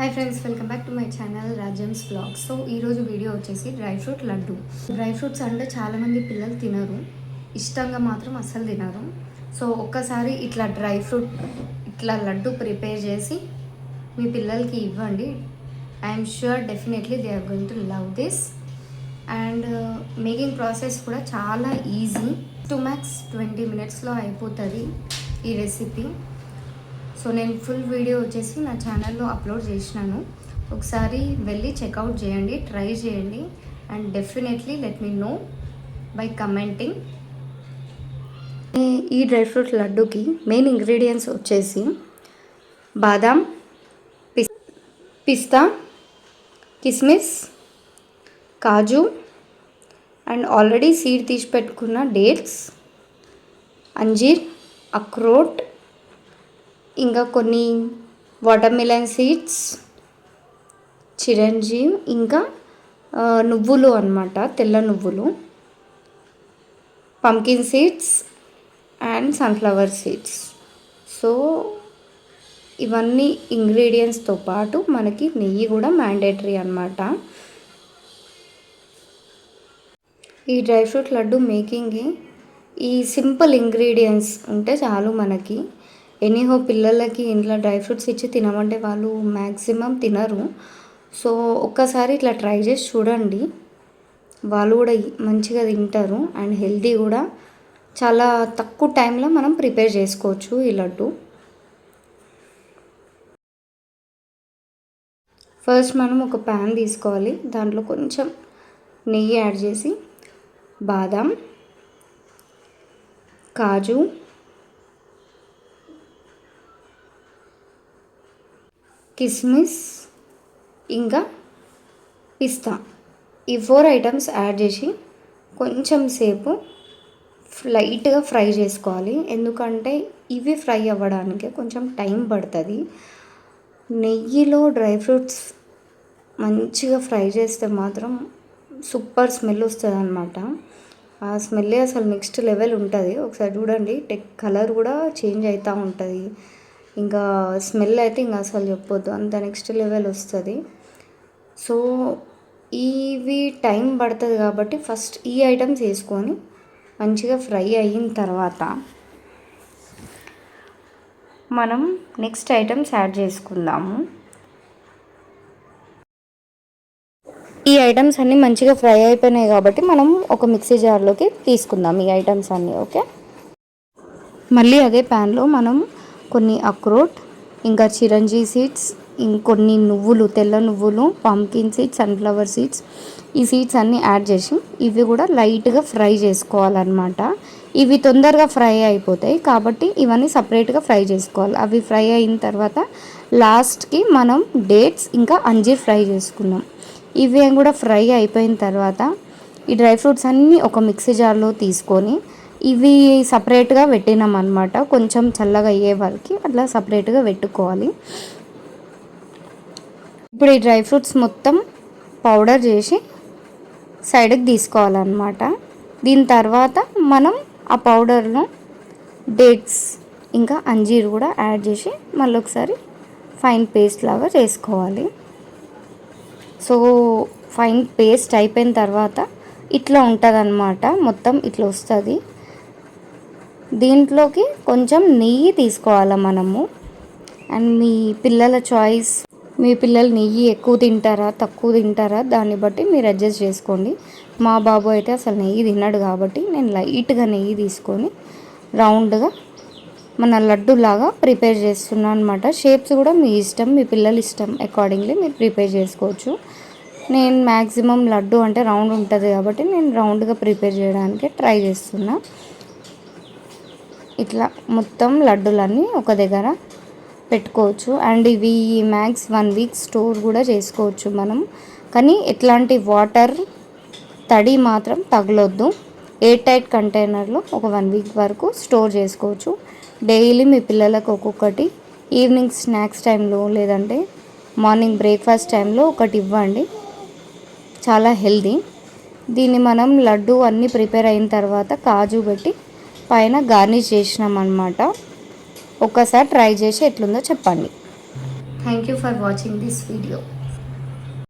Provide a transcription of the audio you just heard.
Hi friends, welcome back to my channel Rajam's vlogs. So ఈరోజు video వచ్చేసి dry fruit laddu. Dry fruits అంటే చాలామంది పిల్లలు తినరు, ఇష్టంగా మాత్రం అస్సలు తినరు. సో ఒక్కసారి ఇట్లా డ్రై ఫ్రూట్ ఇట్లా లడ్డు ప్రిపేర్ చేసి మీ పిల్లలకి ఇవ్వండి. I'm sure definitely they are going to love this. And making process కూడా చాలా ఈజీ. 2 max 20 minutesలో అయిపోతుంది ఈ రెసిపీ. సో నేను ఫుల్ వీడియో వచ్చేసి నా ఛానల్లో అప్లోడ్ చేసినాను. ఒకసారి వెళ్ళి చెక్అవుట్ చేయండి, ట్రై చేయండి. And definitely let me know by commenting. ఈ డ్రై ఫ్రూట్ లడ్డూకి మెయిన్ ఇంగ్రీడియంట్స్ వచ్చేసి బాదాం, పిస్తా, కిస్మిస్, కాజు అండ్ ఆల్రెడీ సీడ్ తీసి పెట్టుకున్న డేట్స్, అంజీర్, అక్రోట్, ఇంకా కొన్ని వాటర్ మిలన్ సీడ్స్, చిరంజీవి, ఇంకా నువ్వులు అన్నమాట, తెల్ల నువ్వులు, pumpkin seeds and sunflower seeds. So ఇవన్నీ ఇంగ్రీడియంట్స్తో పాటు మనకి నెయ్యి కూడా మ్యాండేటరీ అన్నమాట. ఈ డ్రై ఫ్రూట్ లడ్డు మేకింగ్కి ఈ సింపుల్ ఇంగ్రీడియంట్స్ ఉంటే చాలు మనకి. ఎనీహో పిల్లలకి ఇంట్లో డ్రై ఫ్రూట్స్ ఇచ్చి తినమంటే వాళ్ళు మ్యాక్సిమం తినరు. సో ఒక్కసారి ఇట్లా ట్రై చేసి చూడండి, వాళ్ళు కూడా మంచిగా తింటారు. అండ్ హెల్తీ కూడా. చాలా తక్కువ టైంలో మనం ప్రిపేర్ చేసుకోవచ్చు ఈ లడ్డు. ఫస్ట్ మనం ఒక ప్యాన్ తీసుకోవాలి, దాంట్లో కొంచెం నెయ్యి యాడ్ చేసి బాదాం, కాజు, కిస్మిస్, ఇంకా పిస్తా, ఈ 4 ఐటమ్స్ యాడ్ చేసి కొంచెం సేపు లైట్గా ఫ్రై చేసుకోవాలి. ఎందుకంటే ఇవి ఫ్రై అవ్వడానికి కొంచెం టైం పడుతుంది. నెయ్యిలో డ్రై ఫ్రూట్స్ మంచిగా ఫ్రై చేస్తే మాత్రం సూపర్ స్మెల్ వస్తుంది అన్నమాట. ఆ స్మెల్లే అసలు నెక్స్ట్ లెవెల్ ఉంటుంది. ఒకసారి చూడండి, కలర్ కూడా చేంజ్ అవుతూ ఉంటుంది. ఇంకా స్మెల్ అయితే ఇంకా అసలు చెప్పొద్దు, అంత నెక్స్ట్ లెవెల్ వస్తుంది. సో ఇవి టైం పడుతుంది కాబట్టి ఫస్ట్ ఈ ఐటమ్స్ వేసుకొని మంచిగా ఫ్రై అయిన తర్వాత మనం నెక్స్ట్ ఐటమ్స్ యాడ్ చేసుకుందాము. ఈ ఐటమ్స్ అన్నీ మంచిగా ఫ్రై అయిపోయినాయి కాబట్టి మనం ఒక మిక్సీ జార్లోకి తీసుకుందాం ఈ ఐటమ్స్ అన్నీ. ఓకే, మళ్ళీ అదే ప్యాన్లో మనం కొన్ని అక్రోట్, ఇంకా చిరంజీ సీడ్స్, ఇంకొన్ని నువ్వులు, తెల్ల నువ్వులు, పంకిన్ సీడ్స్, సన్ఫ్లవర్ సీడ్స్, ఈ సీడ్స్ అన్నీ యాడ్ చేసి ఇవి కూడా లైట్గా ఫ్రై చేసుకోవాలన్నమాట. ఇవి తొందరగా ఫ్రై అయిపోతాయి కాబట్టి ఇవన్నీ సపరేట్గా ఫ్రై చేసుకోవాలి. అవి ఫ్రై అయిన తర్వాత లాస్ట్కి మనం డేట్స్ ఇంకా అంజీర్ ఫ్రై చేసుకున్నాం. ఇవి కూడా ఫ్రై అయిపోయిన తర్వాత ఈ డ్రై ఫ్రూట్స్ అన్నీ ఒక మిక్సీ జార్లో తీసుకొని ఇవి సపరేట్గా పెట్టినాం అన్నమాట. కొంచెం చల్లగా అయ్యే వరకు అట్లా సపరేట్గా పెట్టుకోవాలి. ఇప్పుడు ఈ డ్రై ఫ్రూట్స్ మొత్తం పౌడర్ చేసి సైడ్కి తీసుకోవాలన్నమాట. దీని తర్వాత మనం ఆ పౌడర్లో డేట్స్ ఇంకా అంజీర్ కూడా యాడ్ చేసి మళ్ళీ ఒకసారి ఫైన్ పేస్ట్ లాగా చేసుకోవాలి. సో ఫైన్ పేస్ట్ అయిపోయిన తర్వాత ఇట్లా ఉంటుంది అన్నమాట, మొత్తం ఇట్లా వస్తుంది. దీంట్లోకి కొంచెం నెయ్యి తీసుకోవాలి మనము. అండ్ మీ పిల్లల చాయిస్, మీ పిల్లలు నెయ్యి ఎక్కువ తింటారా తక్కువ తింటారా దాన్ని బట్టి మీరు అడ్జస్ట్ చేసుకోండి. మా బాబు అయితే అసలు నెయ్యి తిన్నాడు కాబట్టి నేను లైట్గా నెయ్యి తీసుకొని రౌండ్గా మన లడ్డు లాగా ప్రిపేర్ చేస్తున్నాను అనమాట. షేప్స్ కూడా మీ ఇష్టం, మీ పిల్లల ఇష్టం అకార్డింగ్లీ మీరు ప్రిపేర్ చేసుకోవచ్చు. నేను మ్యాక్సిమం లడ్డు అంటే రౌండ్ ఉంటుంది కాబట్టి నేను రౌండ్గా ప్రిపేర్ చేయడానికి ట్రై చేస్తున్నా. ఇట్లా మొత్తం లడ్డులన్నీ ఒక దగ్గర పెట్టుకోవచ్చు. అండ్ ఇవి మ్యాక్స్ 1 week స్టోర్ కూడా చేసుకోవచ్చు మనం. కానీ ఎట్లాంటి వాటర్ తడి మాత్రం తగలొద్దు. ఎయిర్ టైట్ కంటైనర్లో ఒక 1 week వరకు స్టోర్ చేసుకోవచ్చు. డైలీ మీ పిల్లలకు ఒక్కొక్కటి ఈవినింగ్ స్నాక్స్ టైంలో లేదంటే మార్నింగ్ బ్రేక్ఫాస్ట్ టైంలో ఒకటి ఇవ్వండి, చాలా హెల్దీ. దీన్ని మనం లడ్డు అన్నీ ప్రిపేర్ అయిన తర్వాత కాజు పెట్టి పైన గార్నిష్ చేసినాం అన్నమాట. ఒక్కసారి ట్రై చేసి ఎట్లుందో చెప్పండి. Thank you for watching this video.